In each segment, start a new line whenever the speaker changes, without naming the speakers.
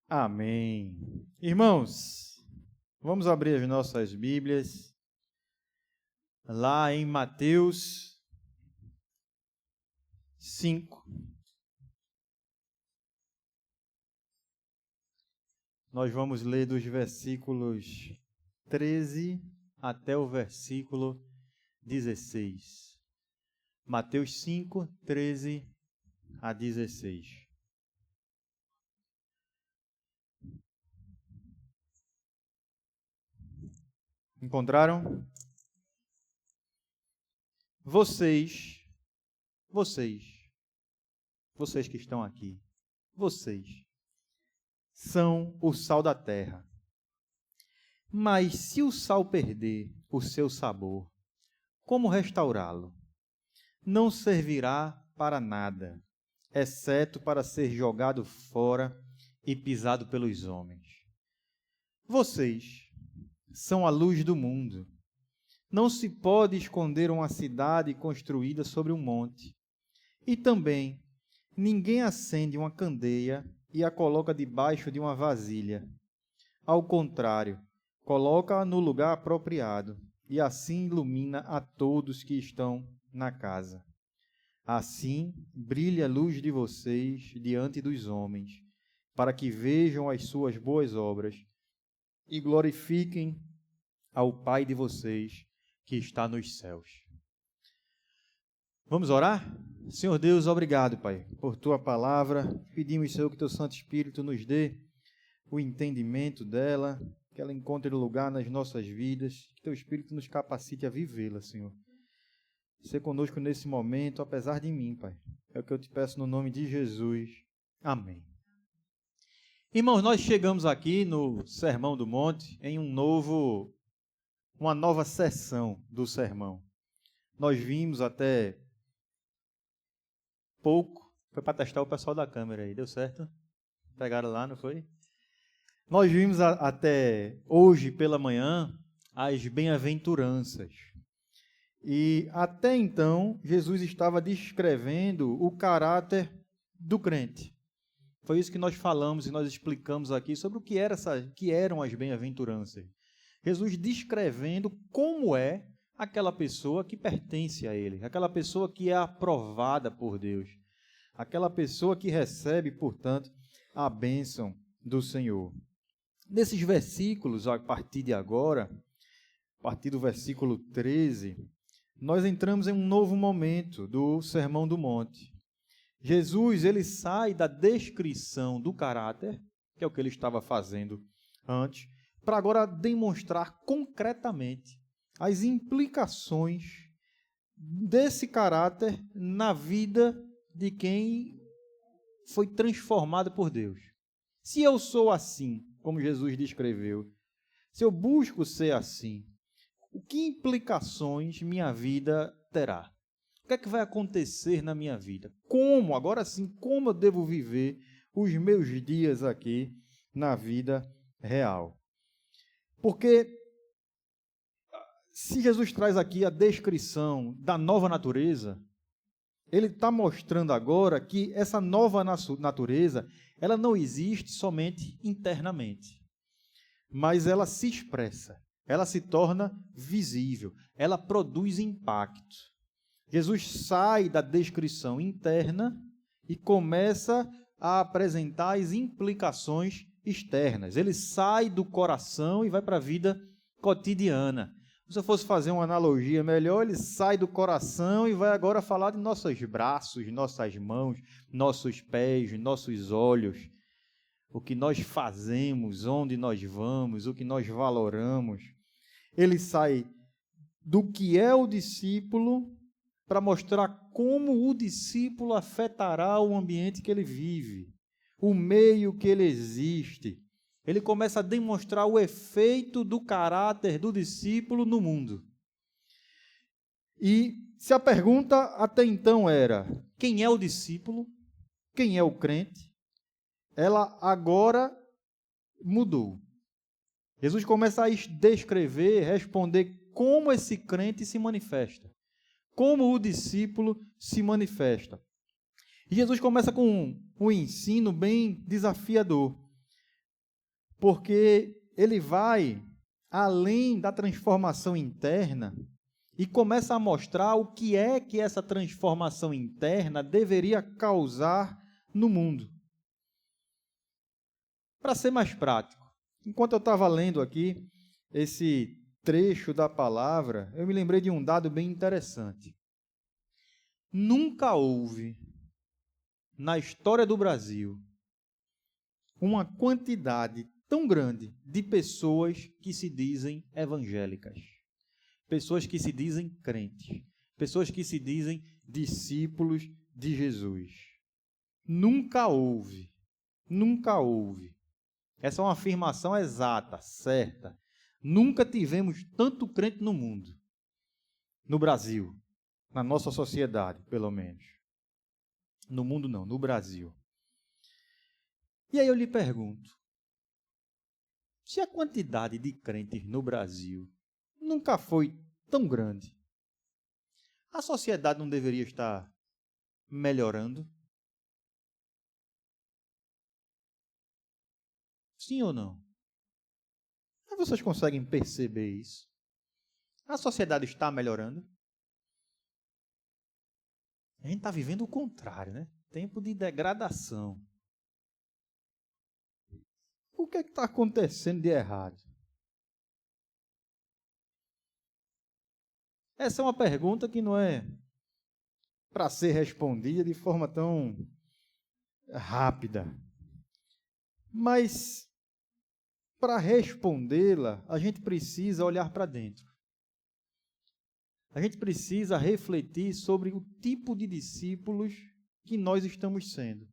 Amém. Irmãos, vamos abrir as nossas Bíblias lá em Mateus 5. Nós vamos ler dos versículos 13 até o versículo 16. Mateus 5, 13 a 16. Encontraram? Vocês que estão aqui, vocês são o sal da terra. Mas se o sal perder o seu sabor, como restaurá-lo? Não servirá para nada, exceto para ser jogado fora e pisado pelos homens. Vocês são a luz do mundo. Não se pode esconder uma cidade construída sobre um monte. E também, ninguém acende uma candeia e a coloca debaixo de uma vasilha. Ao contrário, coloca-a no lugar apropriado, e assim ilumina a todos que estão na casa. Assim, brilha a luz de vocês diante dos homens, para que vejam as suas boas obras e glorifiquem ao Pai de vocês que está nos céus. Vamos orar? Senhor Deus, obrigado, Pai, por Tua palavra. Pedimos, Senhor, que Teu Santo Espírito nos dê o entendimento dela, que ela encontre lugar nas nossas vidas, que Teu Espírito nos capacite a vivê-la, Senhor. Ser conosco nesse momento, apesar de mim, Pai. É o que eu te peço no nome de Jesus. Amém. Irmãos, nós chegamos aqui no Sermão do Monte em uma nova sessão do sermão. Nós vimos até pouco, foi para testar o pessoal da câmera aí, deu certo? Pegaram lá, não foi? Nós vimos até hoje pela manhã as bem-aventuranças. E até então, Jesus estava descrevendo o caráter do crente. Foi isso que nós falamos e nós explicamos aqui sobre o que eram as bem-aventuranças. Jesus descrevendo como é aquela pessoa que pertence a Ele, aquela pessoa que é aprovada por Deus, aquela pessoa que recebe, portanto, a bênção do Senhor. Nesses versículos, a partir de agora, a partir do versículo 13, nós entramos em um novo momento do Sermão do Monte. Jesus, ele sai da descrição do caráter, que é o que ele estava fazendo antes, para agora demonstrar concretamente as implicações desse caráter na vida de quem foi transformado por Deus. Se eu sou assim, como Jesus descreveu, se eu busco ser assim, que implicações minha vida terá? O que é que vai acontecer na minha vida? Como, agora sim, como eu devo viver os meus dias aqui na vida real? Porque se Jesus traz aqui a descrição da nova natureza, ele está mostrando agora que essa nova natureza, ela não existe somente internamente, mas ela se expressa, ela se torna visível, ela produz impacto. Jesus sai da descrição interna e começa a apresentar as implicações externas. Ele sai do coração e vai para a vida cotidiana. Se eu fosse fazer uma analogia melhor, ele sai do coração e vai agora falar de nossos braços, nossas mãos, nossos pés, nossos olhos, o que nós fazemos, onde nós vamos, o que nós valoramos. Ele sai do que é o discípulo para mostrar como o discípulo afetará o ambiente que ele vive, o meio que ele existe. Ele começa a demonstrar o efeito do caráter do discípulo no mundo. E se a pergunta até então era, quem é o discípulo? Quem é o crente? Ela agora mudou. Jesus começa a descrever, responder como esse crente se manifesta, como o discípulo se manifesta. E Jesus começa com um ensino bem desafiador. porque ele vai além da transformação interna e começa a mostrar o que é que essa transformação interna deveria causar no mundo. Para ser mais prático, enquanto eu estava lendo aqui esse trecho da palavra, eu me lembrei de um dado bem interessante. Nunca houve, na história do Brasil, uma quantidade tão grande de pessoas que se dizem evangélicas, pessoas que se dizem crentes, pessoas que se dizem discípulos de Jesus. Nunca houve, nunca houve. Essa é uma afirmação exata, certa. Nunca tivemos tanto crente no mundo, no Brasil, na nossa sociedade, pelo menos. No mundo não, no Brasil. E aí eu lhe pergunto, se a quantidade de crentes no Brasil nunca foi tão grande, a sociedade não deveria estar melhorando? Sim ou não? Vocês conseguem perceber isso? A sociedade está melhorando? A gente está vivendo o contrário, né? Tempo de degradação. O que é que está acontecendo de errado? Essa é uma pergunta que não é para ser respondida de forma tão rápida. Mas, para respondê-la, a gente precisa olhar para dentro. A gente precisa refletir sobre o tipo de discípulos que nós estamos sendo.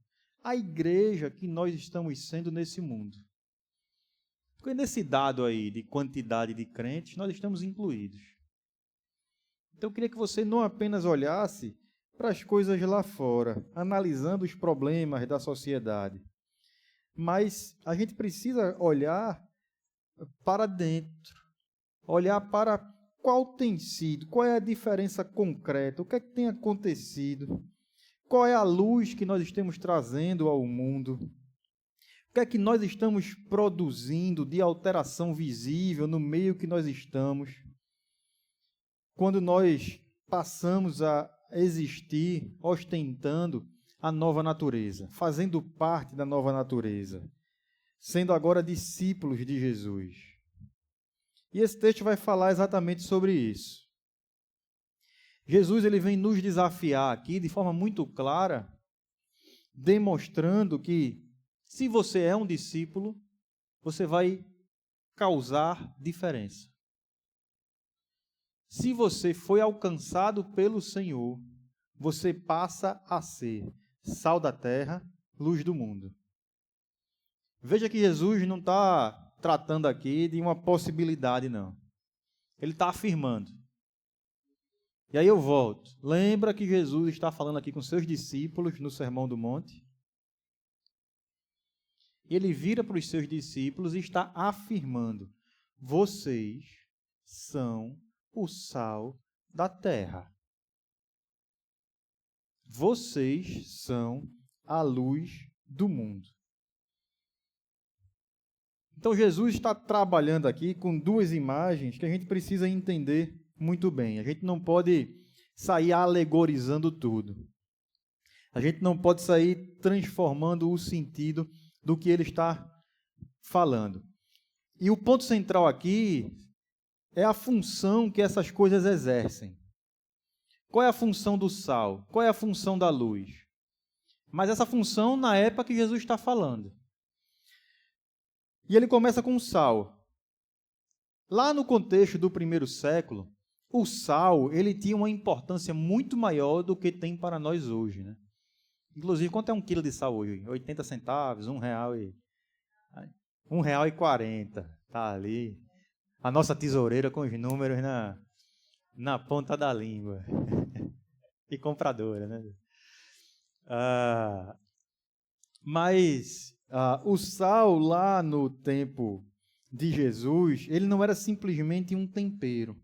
A igreja que nós estamos sendo nesse mundo. Porque nesse dado aí de quantidade de crentes, nós estamos incluídos. Então eu queria que você não apenas olhasse para as coisas lá fora, analisando os problemas da sociedade, mas a gente precisa olhar para dentro, olhar para qual tem sido, qual é a diferença concreta, o que é que tem acontecido, qual é a luz que nós estamos trazendo ao mundo, o que é que nós estamos produzindo de alteração visível no meio que nós estamos, quando nós passamos a existir ostentando a nova natureza, fazendo parte da nova natureza, sendo agora discípulos de Jesus. E esse texto vai falar exatamente sobre isso. Jesus ele vem nos desafiar aqui de forma muito clara, demonstrando que se você é um discípulo, você vai causar diferença. Se você foi alcançado pelo Senhor, você passa a ser sal da terra, luz do mundo. Veja que Jesus não está tratando aqui de uma possibilidade, não. Ele está afirmando. E aí eu volto. Lembra que Jesus está falando aqui com seus discípulos no Sermão do Monte? Ele vira para os seus discípulos e está afirmando: vocês são o sal da terra. Vocês são a luz do mundo. Então Jesus está trabalhando aqui com duas imagens que a gente precisa entender muito bem. A gente não pode sair alegorizando tudo. A gente não pode sair transformando o sentido do que ele está falando. E o ponto central aqui é a função que essas coisas exercem. Qual é a função do sal? Qual é a função da luz? Mas essa função na época que Jesus está falando. E ele começa com o sal. Lá no contexto do primeiro século, o sal ele tinha uma importância muito maior do que tem para nós hoje, né? Inclusive, quanto é 1 quilo de sal hoje? 80 centavos, R$1,40. R$1,40. Tá ali. A nossa tesoureira com os números na ponta da língua. E compradora, né? Mas o sal lá no tempo de Jesus, ele não era simplesmente um tempero.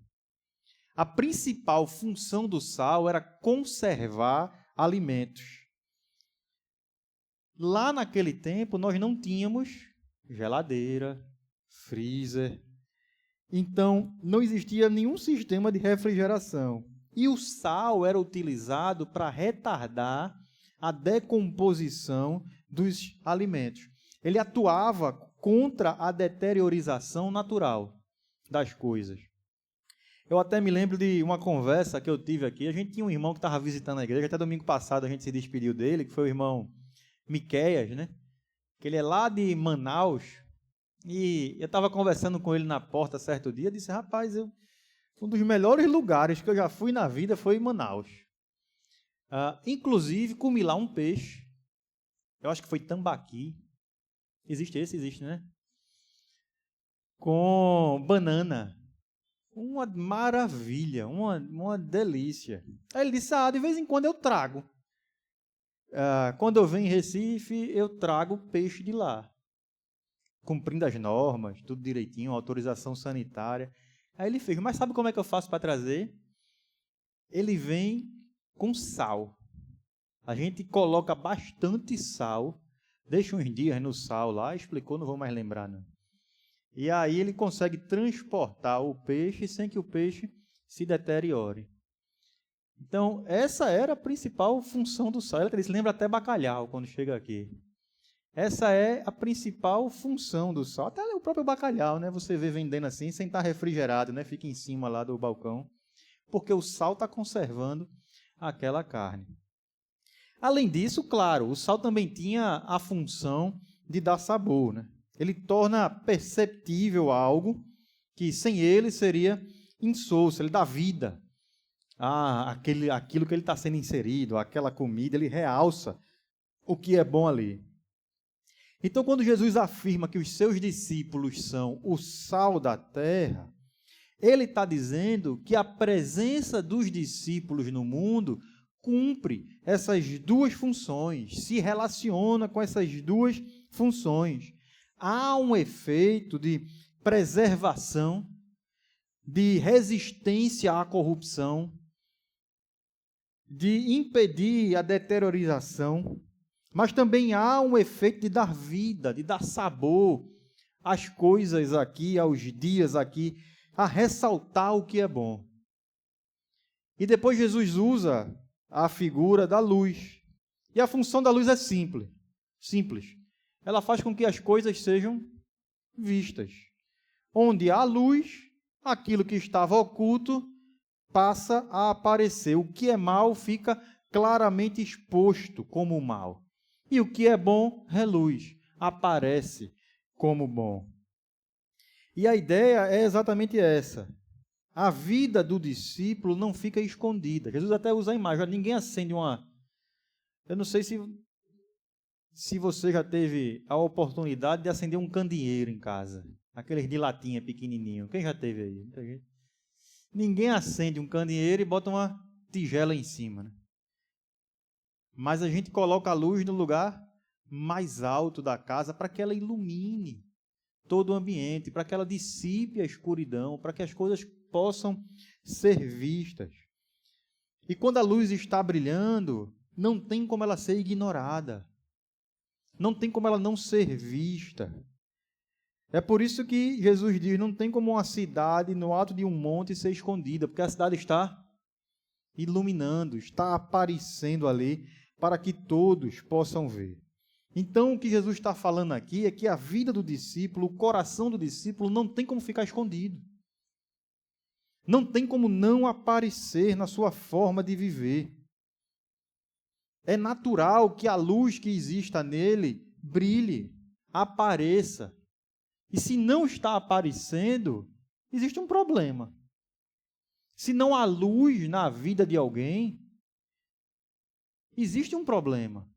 A principal função do sal era conservar alimentos. Lá naquele tempo, nós não tínhamos geladeira, freezer. Então, não existia nenhum sistema de refrigeração. E o sal era utilizado para retardar a decomposição dos alimentos. Ele atuava contra a deteriorização natural das coisas. Eu até me lembro de uma conversa que eu tive aqui. A gente tinha um irmão que estava visitando a igreja, até domingo passado a gente se despediu dele, que foi o irmão Miqueias, né? Que ele é lá de Manaus. E eu estava conversando com ele na porta certo dia, disse, rapaz, um dos melhores lugares que eu já fui na vida foi em Manaus. Inclusive, comi lá um peixe, eu acho que foi tambaqui, existe, né? Com banana. Uma maravilha, uma delícia. Aí ele disse, de vez em quando eu trago. Quando eu venho em Recife, eu trago peixe de lá. Cumprindo as normas, tudo direitinho, autorização sanitária. Aí ele fez, mas sabe como é que eu faço para trazer? Ele vem com sal. A gente coloca bastante sal, deixa uns dias no sal lá, explicou, não vou mais lembrar não. E aí ele consegue transportar o peixe sem que o peixe se deteriore. Então, essa era a principal função do sal. Ele se lembra até bacalhau quando chega aqui. Essa é a principal função do sal. Até o próprio bacalhau, né? Você vê vendendo assim, sem estar refrigerado, né? Fica em cima lá do balcão. Porque o sal está conservando aquela carne. Além disso, claro, o sal também tinha a função de dar sabor, né? Ele torna perceptível algo que sem ele seria insosso, ele dá vida. Aquilo que ele está sendo inserido, aquela comida, ele realça o que é bom ali. Então, quando Jesus afirma que os seus discípulos são o sal da terra, ele está dizendo que a presença dos discípulos no mundo cumpre essas duas funções, se relaciona com essas duas funções. Há um efeito de preservação, de resistência à corrupção, de impedir a deteriorização, mas também há um efeito de dar vida, de dar sabor às coisas aqui, aos dias aqui, a ressaltar o que é bom. E depois Jesus usa a figura da luz. E a função da luz é simples. Ela faz com que as coisas sejam vistas. Onde há luz, aquilo que estava oculto passa a aparecer. O que é mal fica claramente exposto como mal. E o que é bom reluz, aparece como bom. E a ideia é exatamente essa. A vida do discípulo não fica escondida. Jesus até usa a imagem. Ninguém acende uma... Eu não sei se você já teve a oportunidade de acender um candeeiro em casa. Aqueles de latinha pequenininho. Quem já teve aí? Muita gente. Ninguém acende um candeeiro e bota uma tigela em cima, né? Mas a gente coloca a luz no lugar mais alto da casa para que ela ilumine todo o ambiente, para que ela dissipe a escuridão, para que as coisas possam ser vistas. E quando a luz está brilhando, não tem como ela ser ignorada. Não tem como ela não ser vista. É por isso que Jesus diz, não tem como uma cidade no alto de um monte ser escondida, porque a cidade está iluminando, está aparecendo ali para que todos possam ver. Então, o que Jesus está falando aqui é que a vida do discípulo, o coração do discípulo, não tem como ficar escondido. Não tem como não aparecer na sua forma de viver. É natural que a luz que exista nele brilhe, apareça. E se não está aparecendo, existe um problema. Se não há luz na vida de alguém, existe um problema.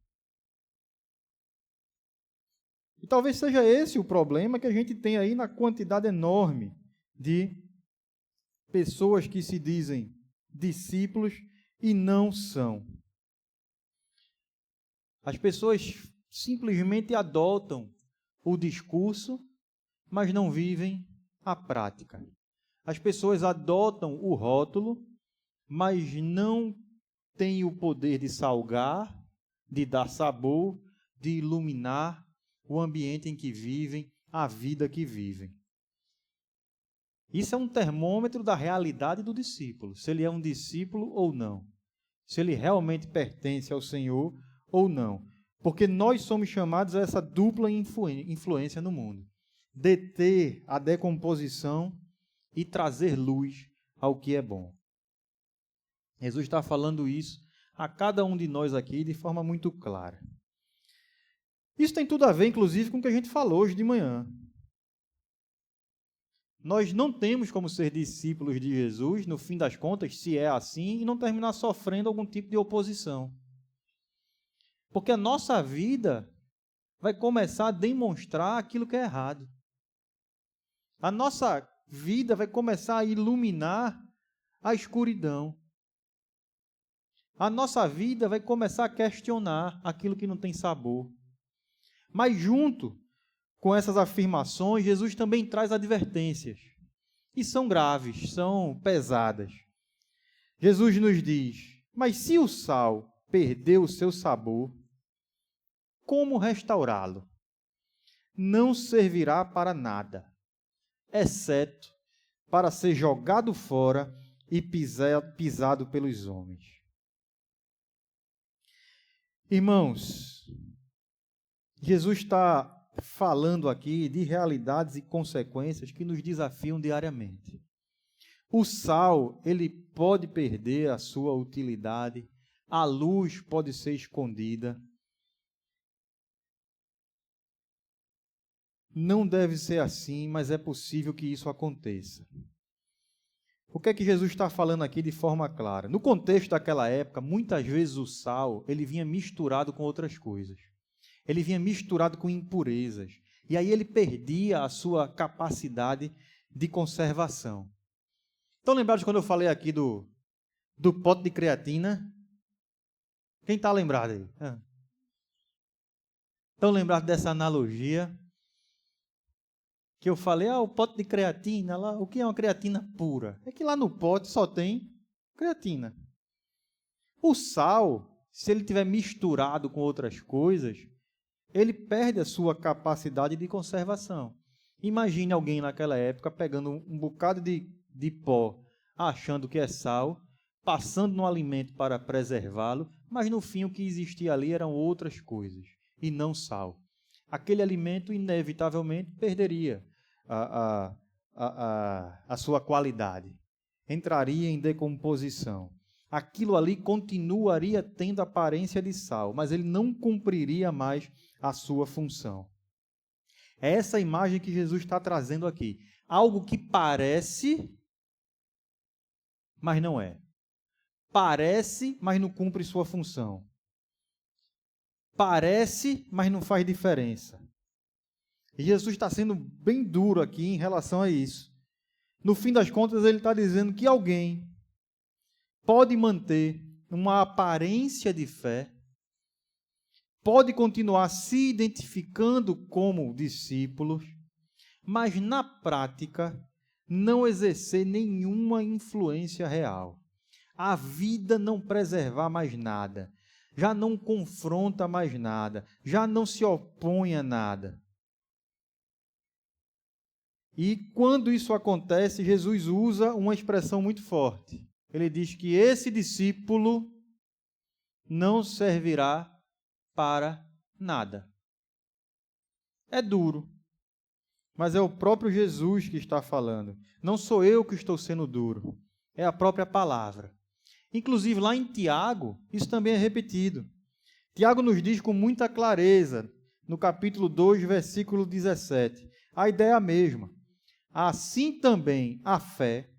E talvez seja esse o problema que a gente tem aí na quantidade enorme de pessoas que se dizem discípulos e não são. As pessoas simplesmente adotam o discurso, mas não vivem a prática. As pessoas adotam o rótulo, mas não têm o poder de salgar, de dar sabor, de iluminar o ambiente em que vivem, a vida que vivem. Isso é um termômetro da realidade do discípulo, se ele é um discípulo ou não, se ele realmente pertence ao Senhor ou não. Porque nós somos chamados a essa dupla influência no mundo. Deter a decomposição e trazer luz ao que é bom. Jesus está falando isso a cada um de nós aqui de forma muito clara. Isso tem tudo a ver, inclusive, com o que a gente falou hoje de manhã. Nós não temos como ser discípulos de Jesus, no fim das contas, se é assim, e não terminar sofrendo algum tipo de oposição. Porque a nossa vida vai começar a demonstrar aquilo que é errado. A nossa vida vai começar a iluminar a escuridão. A nossa vida vai começar a questionar aquilo que não tem sabor. Mas junto com essas afirmações, Jesus também traz advertências. E são graves, são pesadas. Jesus nos diz: mas se o sal perder o seu sabor, como restaurá-lo? Não servirá para nada, exceto para ser jogado fora e pisado pelos homens. Irmãos, Jesus está falando aqui de realidades e consequências que nos desafiam diariamente. O sal, ele pode perder a sua utilidade, a luz pode ser escondida. Não deve ser assim, mas é possível que isso aconteça. O que é que Jesus está falando aqui de forma clara? No contexto daquela época, muitas vezes o sal, ele vinha misturado com outras coisas. Ele vinha misturado com impurezas. E aí ele perdia a sua capacidade de conservação. Estão lembrados quando eu falei aqui do pote de creatina? Quem está lembrado aí? Estão lembrados dessa analogia? Que eu falei, o pote de creatina, lá, o que é uma creatina pura? É que lá no pote só tem creatina. O sal, se ele tiver misturado com outras coisas, ele perde a sua capacidade de conservação. Imagine alguém naquela época pegando um bocado de pó, achando que é sal, passando no alimento para preservá-lo, mas no fim o que existia ali eram outras coisas, e não sal. Aquele alimento inevitavelmente perderia a sua qualidade, entraria em decomposição. Aquilo ali continuaria tendo aparência de sal, mas ele não cumpriria mais a sua função. É essa imagem que Jesus está trazendo aqui. Algo que parece, mas não é. Parece, mas não cumpre sua função. Parece, mas não faz diferença. E Jesus está sendo bem duro aqui em relação a isso. No fim das contas, ele está dizendo que alguém pode manter uma aparência de fé, pode continuar se identificando como discípulos, mas na prática não exercer nenhuma influência real. A vida não preservar mais nada, já não confronta mais nada, já não se opõe a nada. E quando isso acontece, Jesus usa uma expressão muito forte. Ele diz que esse discípulo não servirá para nada. É duro, mas é o próprio Jesus que está falando. Não sou eu que estou sendo duro, é a própria palavra. Inclusive, lá em Tiago, isso também é repetido. Tiago nos diz com muita clareza, no capítulo 2, versículo 17, a ideia é a mesma. Assim também a fé,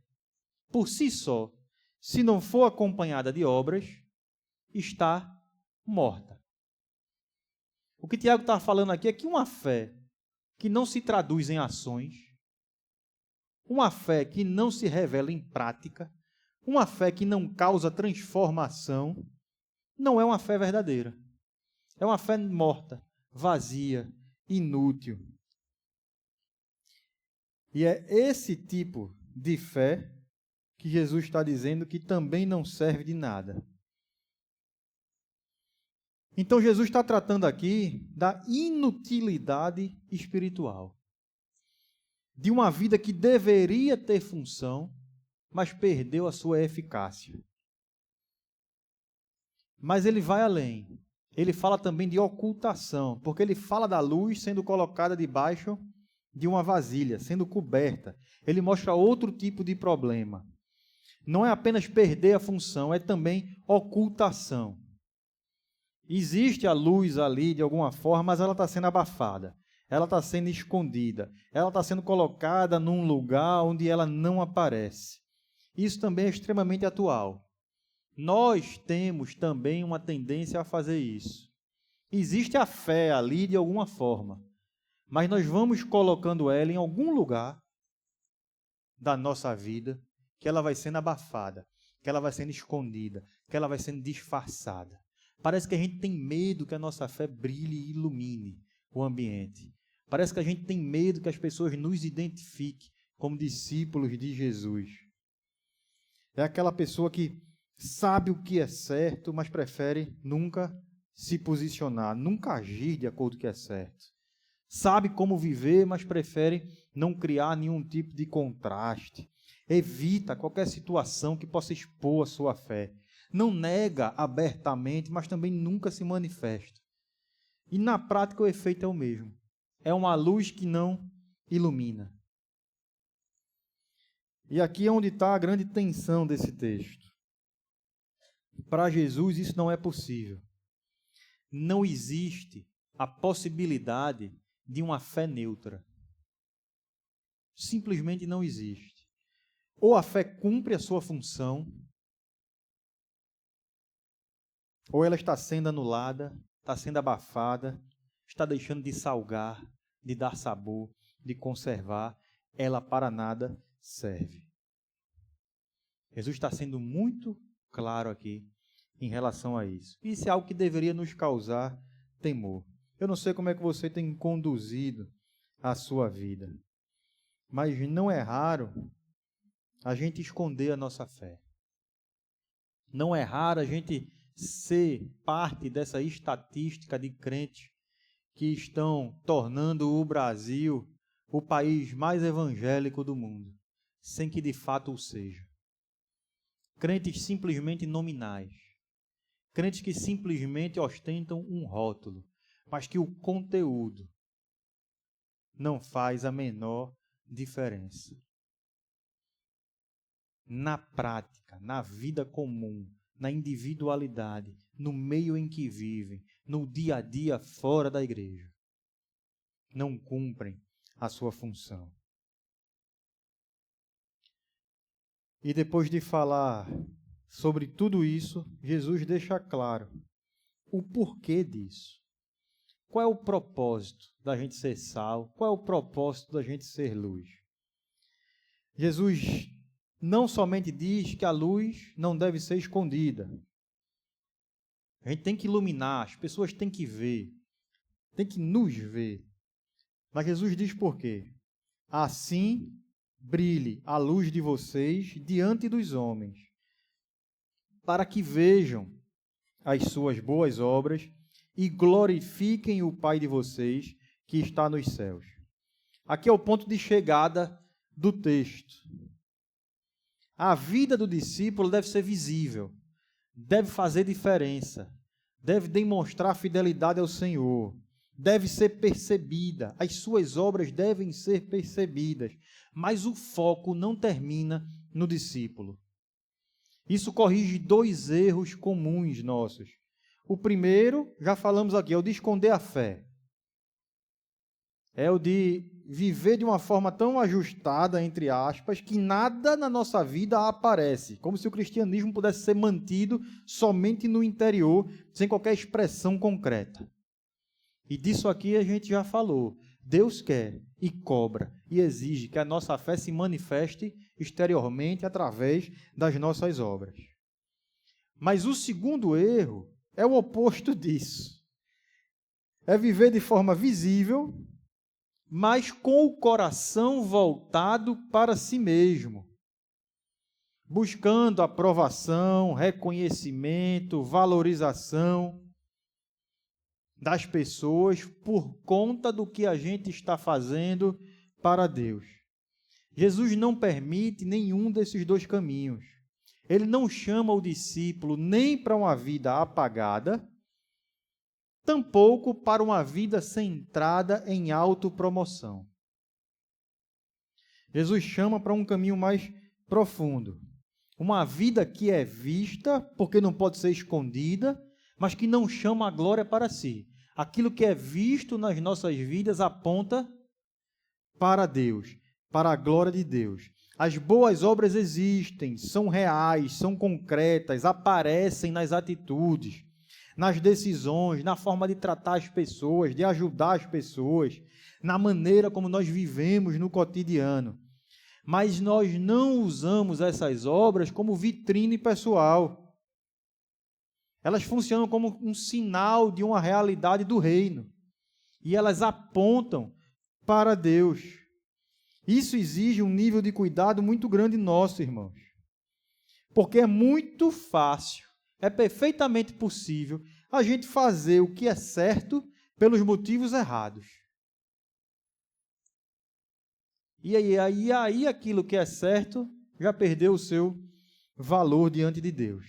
por si só, se não for acompanhada de obras, está morta. O que Tiago está falando aqui é que uma fé que não se traduz em ações, uma fé que não se revela em prática, uma fé que não causa transformação, não é uma fé verdadeira. É uma fé morta, vazia, inútil. E é esse tipo de fé que Jesus está dizendo que também não serve de nada. Então Jesus está tratando aqui da inutilidade espiritual. de uma vida que deveria ter função, mas perdeu a sua eficácia. Mas ele vai além. Ele fala também de ocultação, porque ele fala da luz sendo colocada debaixo de uma vasilha, sendo coberta. Ele mostra outro tipo de problema. Não é apenas perder a função, é também ocultação. Existe a luz ali de alguma forma, mas ela está sendo abafada. Ela está sendo escondida. Ela está sendo colocada num lugar onde ela não aparece. Isso também é extremamente atual. Nós temos também uma tendência a fazer isso. Existe a fé ali de alguma forma, mas nós vamos colocando ela em algum lugar da nossa vida, que ela vai sendo abafada, que ela vai sendo escondida, que ela vai sendo disfarçada. Parece que a gente tem medo que a nossa fé brilhe e ilumine o ambiente. Parece que a gente tem medo que as pessoas nos identifiquem como discípulos de Jesus. É aquela pessoa que sabe o que é certo, mas prefere nunca se posicionar, nunca agir de acordo com o que é certo. Sabe como viver, mas prefere não criar nenhum tipo de contraste. Evita qualquer situação que possa expor a sua fé. Não nega abertamente, mas também nunca se manifesta. E na prática o efeito é o mesmo. É uma luz que não ilumina. E aqui é onde está a grande tensão desse texto. Para Jesus isso não é possível. Não existe a possibilidade de uma fé neutra. Simplesmente não existe. Ou a fé cumpre a sua função, ou ela está sendo anulada, está sendo abafada, está deixando de salgar, de dar sabor, de conservar, ela para nada serve. Jesus está sendo muito claro aqui em relação a isso. Isso é algo que deveria nos causar temor. Eu não sei como é que você tem conduzido a sua vida, mas não é raro a gente esconder a nossa fé. Não é raro a gente ser parte dessa estatística de crentes que estão tornando o Brasil o país mais evangélico do mundo, sem que de fato o seja. Crentes simplesmente nominais. Crentes que simplesmente ostentam um rótulo, mas que o conteúdo não faz a menor diferença. Na prática, na vida comum, na individualidade, no meio em que vivem, no dia a dia fora da igreja, não cumprem a sua função. E depois de falar sobre tudo isso, Jesus deixa claro o porquê disso. Qual é o propósito da gente ser sal? Qual é o propósito da gente ser luz? Jesus não somente diz que a luz não deve ser escondida. A gente tem que iluminar, as pessoas têm que ver, têm que nos ver. Mas Jesus diz por quê? Assim brilhe a luz de vocês diante dos homens, para que vejam as suas boas obras e glorifiquem o Pai de vocês que está nos céus. Aqui é o ponto de chegada do texto. A vida do discípulo deve ser visível, deve fazer diferença, deve demonstrar fidelidade ao Senhor, deve ser percebida, as suas obras devem ser percebidas, mas o foco não termina no discípulo. Isso corrige dois erros comuns nossos. O primeiro, já falamos aqui, é o de esconder a fé. É o de viver de uma forma tão ajustada, entre aspas, que nada na nossa vida aparece, como se o cristianismo pudesse ser mantido somente no interior, sem qualquer expressão concreta. E disso aqui a gente já falou. Deus quer e cobra e exige que a nossa fé se manifeste exteriormente através das nossas obras. Mas o segundo erro é o oposto disso. É viver de forma visível, mas com o coração voltado para si mesmo, buscando aprovação, reconhecimento, valorização das pessoas por conta do que a gente está fazendo para Deus. Jesus não permite nenhum desses dois caminhos. Ele não chama o discípulo nem para uma vida apagada, tampouco para uma vida centrada em autopromoção. Jesus chama para um caminho mais profundo. Uma vida que é vista, porque não pode ser escondida, mas que não chama a glória para si. Aquilo que é visto nas nossas vidas aponta para Deus, para a glória de Deus. As boas obras existem, são reais, são concretas, aparecem nas atitudes, nas decisões, na forma de tratar as pessoas, de ajudar as pessoas, na maneira como nós vivemos no cotidiano. Mas nós não usamos essas obras como vitrine pessoal. Elas funcionam como um sinal de uma realidade do reino. E elas apontam para Deus. Isso exige um nível de cuidado muito grande nosso, irmãos. Porque é muito fácil, é perfeitamente possível a gente fazer o que é certo pelos motivos errados. E aí aquilo que é certo já perdeu o seu valor diante de Deus.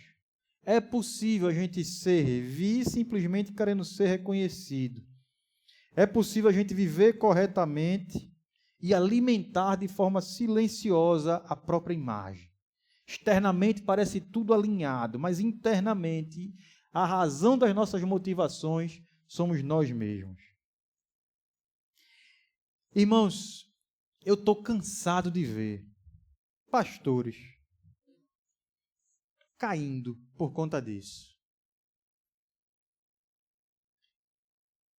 É possível a gente servir simplesmente querendo ser reconhecido. É possível a gente viver corretamente e alimentar de forma silenciosa a própria imagem. Externamente parece tudo alinhado, mas internamente a razão das nossas motivações somos nós mesmos. Irmãos, eu estou cansado de ver pastores caindo por conta disso.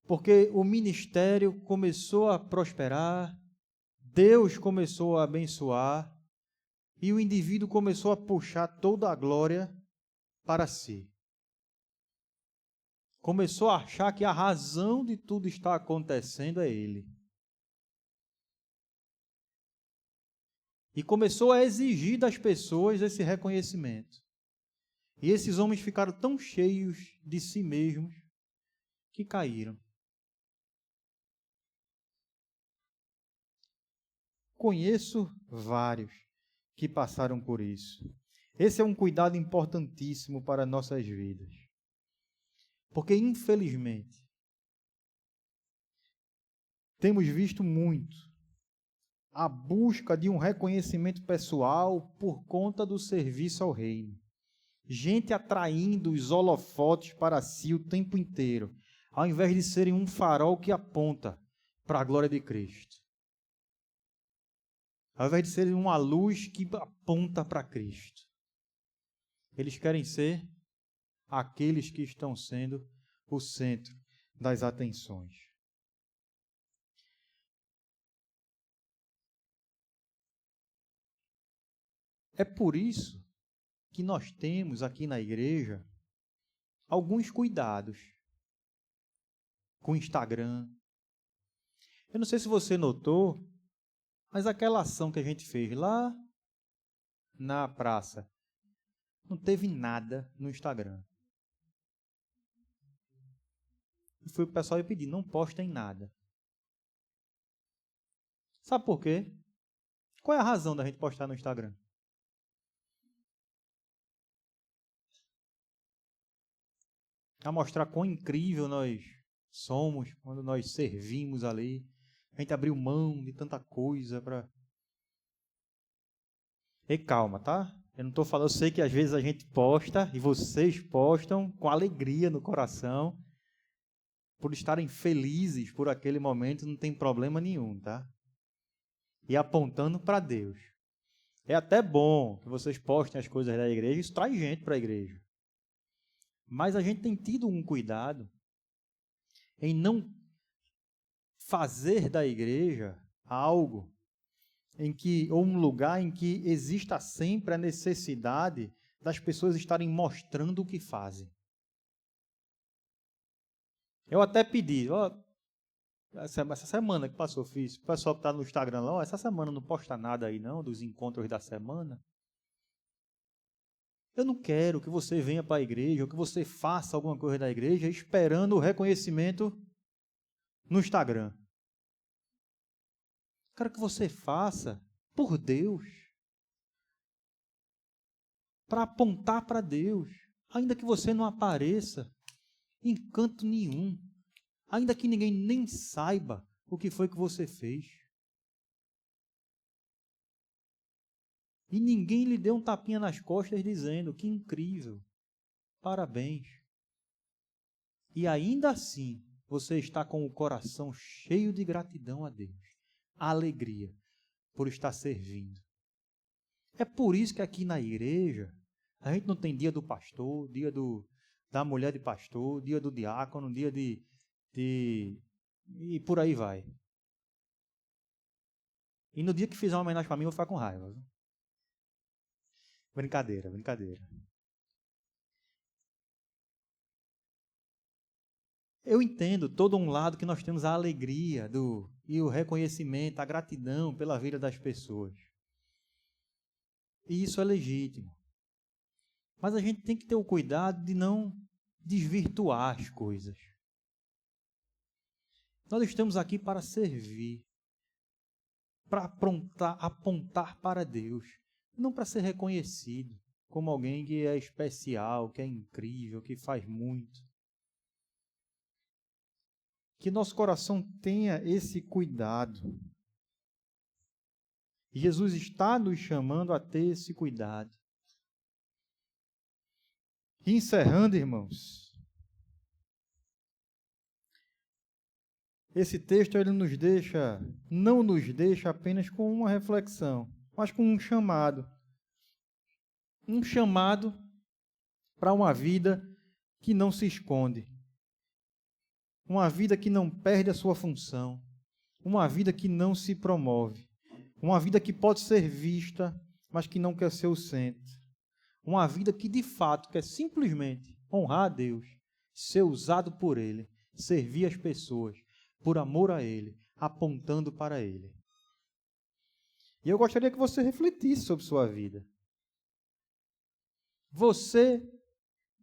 Porque o ministério começou a prosperar, Deus começou a abençoar e o indivíduo começou a puxar toda a glória para si. Começou a achar que a razão de tudo está acontecendo é ele. E começou a exigir das pessoas esse reconhecimento. E esses homens ficaram tão cheios de si mesmos que caíram. Conheço vários que passaram por isso. Esse é um cuidado importantíssimo para nossas vidas. Porque, infelizmente, temos visto muito a busca de um reconhecimento pessoal por conta do serviço ao reino. Gente atraindo os holofotes para si o tempo inteiro, ao invés de serem um farol que aponta para a glória de Cristo. Ao invés de serem uma luz que aponta para Cristo. Eles querem ser aqueles que estão sendo o centro das atenções. É por isso que nós temos aqui na igreja alguns cuidados com o Instagram. Eu não sei se você notou, mas aquela ação que a gente fez lá na praça, não teve nada no Instagram. E foi o pessoal pedir, não postem nada. Sabe por quê? Qual é a razão da gente postar no Instagram? A mostrar quão incrível nós somos quando nós servimos ali. A gente abriu mão de tanta coisa para... E calma, tá? Eu não estou falando, eu sei que às vezes a gente posta e vocês postam com alegria no coração, por estarem felizes por aquele momento, não tem problema nenhum, tá? E apontando para Deus. É até bom que vocês postem as coisas da igreja, isso traz gente para a igreja. Mas a gente tem tido um cuidado em não fazer da igreja algo em que, ou um lugar em que exista sempre a necessidade das pessoas estarem mostrando o que fazem. Eu até pedi, essa semana que passou, fiz, o pessoal que está no Instagram lá, essa semana não posta nada aí não, dos encontros da semana. Eu não quero que você venha para a igreja, ou que você faça alguma coisa da igreja, esperando o reconhecimento no Instagram. Quero que você faça por Deus, para apontar para Deus, ainda que você não apareça em canto nenhum, ainda que ninguém nem saiba o que foi que você fez. E ninguém lhe deu um tapinha nas costas dizendo: que incrível, parabéns. E ainda assim, você está com o coração cheio de gratidão a Deus, alegria por estar servindo. É por isso que aqui na igreja, a gente não tem dia do pastor, dia da mulher de pastor, dia do diácono, dia de e por aí vai. E no dia que fizer uma homenagem para mim, eu vou ficar com raiva. Brincadeira, brincadeira. Eu entendo todo um lado que nós temos a alegria e o reconhecimento, a gratidão pela vida das pessoas. E isso é legítimo. Mas a gente tem que ter o cuidado de não desvirtuar as coisas. Nós estamos aqui para servir, para apontar para Deus, não para ser reconhecido como alguém que é especial, que é incrível, que faz muito. Que nosso coração tenha esse cuidado. E Jesus está nos chamando a ter esse cuidado. E encerrando, irmãos, esse texto ele não nos deixa apenas com uma reflexão, mas com um chamado. Um chamado para uma vida que não se esconde. Uma vida que não perde a sua função. Uma vida que não se promove. Uma vida que pode ser vista, mas que não quer ser o centro. Uma vida que de fato quer simplesmente honrar a Deus, ser usado por Ele, servir as pessoas, por amor a Ele, apontando para Ele. E eu gostaria que você refletisse sobre sua vida. Você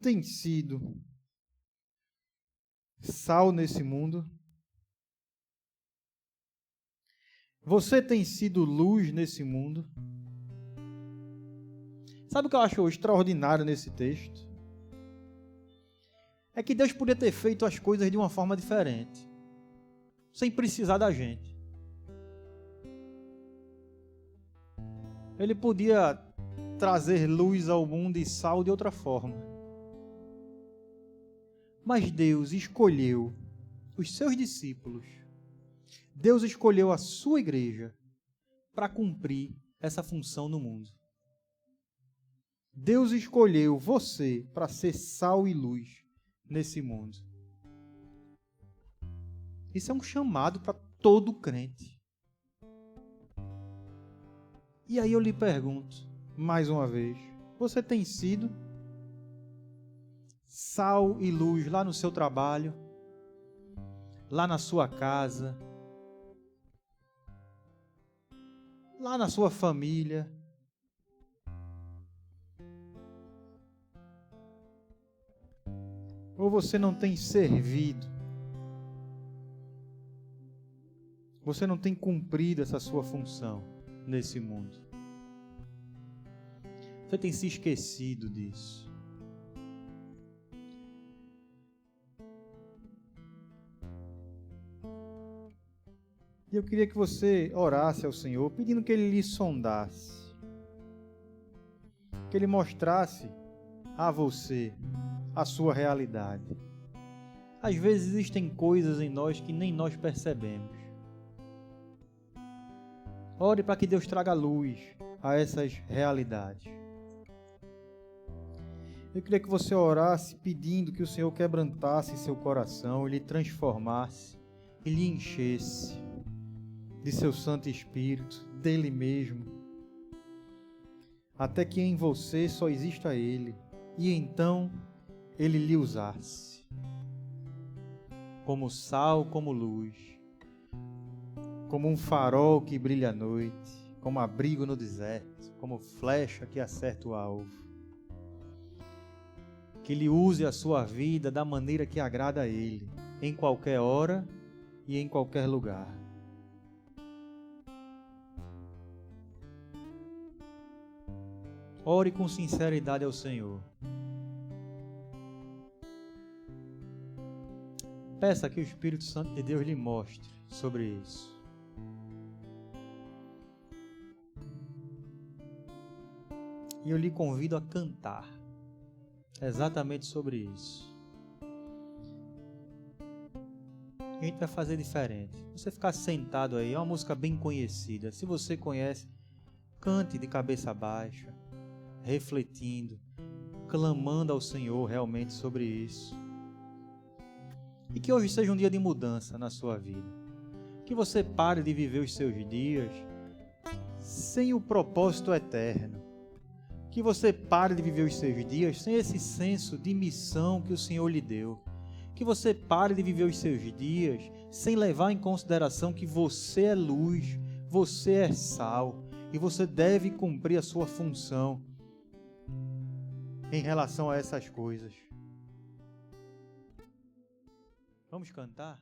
tem sido sal nesse mundo? Você tem sido luz nesse mundo? Sabe o que eu acho extraordinário nesse texto? É que Deus podia ter feito as coisas de uma forma diferente, sem precisar da gente. Ele podia trazer luz ao mundo e sal de outra forma. Mas Deus escolheu os seus discípulos. Deus escolheu a sua igreja para cumprir essa função no mundo. Deus escolheu você para ser sal e luz nesse mundo. Isso é um chamado para todo crente. E aí eu lhe pergunto, mais uma vez, você tem sido sal e luz lá no seu trabalho, lá na sua casa, lá na sua família? Ou você não tem servido? Você não tem cumprido essa sua função nesse mundo? Você tem se esquecido disso? E eu queria que você orasse ao Senhor, pedindo que Ele lhe sondasse, que Ele mostrasse a você a sua realidade. Às vezes existem coisas em nós que nem nós percebemos. Ore para que Deus traga luz a essas realidades. Eu queria que você orasse pedindo que o Senhor quebrantasse seu coração, Ele transformasse, Ele enchesse de seu Santo Espírito, dele mesmo, até que em você só exista Ele, e então Ele lhe usasse como sal, como luz, como um farol que brilha à noite, como abrigo no deserto, como flecha que acerta o alvo. Que Ele use a sua vida da maneira que agrada a Ele, em qualquer hora e em qualquer lugar. Ore com sinceridade ao Senhor. Peça que o Espírito Santo de Deus lhe mostre sobre isso. E eu lhe convido a cantar exatamente sobre isso. A gente vai fazer diferente. Você ficar sentado aí, é uma música bem conhecida. Se você conhece, cante de cabeça baixa, refletindo, clamando ao Senhor realmente sobre isso. E que hoje seja um dia de mudança na sua vida. Que você pare de viver os seus dias sem o propósito eterno. Que você pare de viver os seus dias sem esse senso de missão que o Senhor lhe deu. Que você pare de viver os seus dias sem levar em consideração que você é luz, você é sal e você deve cumprir a sua função em relação a essas coisas. Vamos cantar?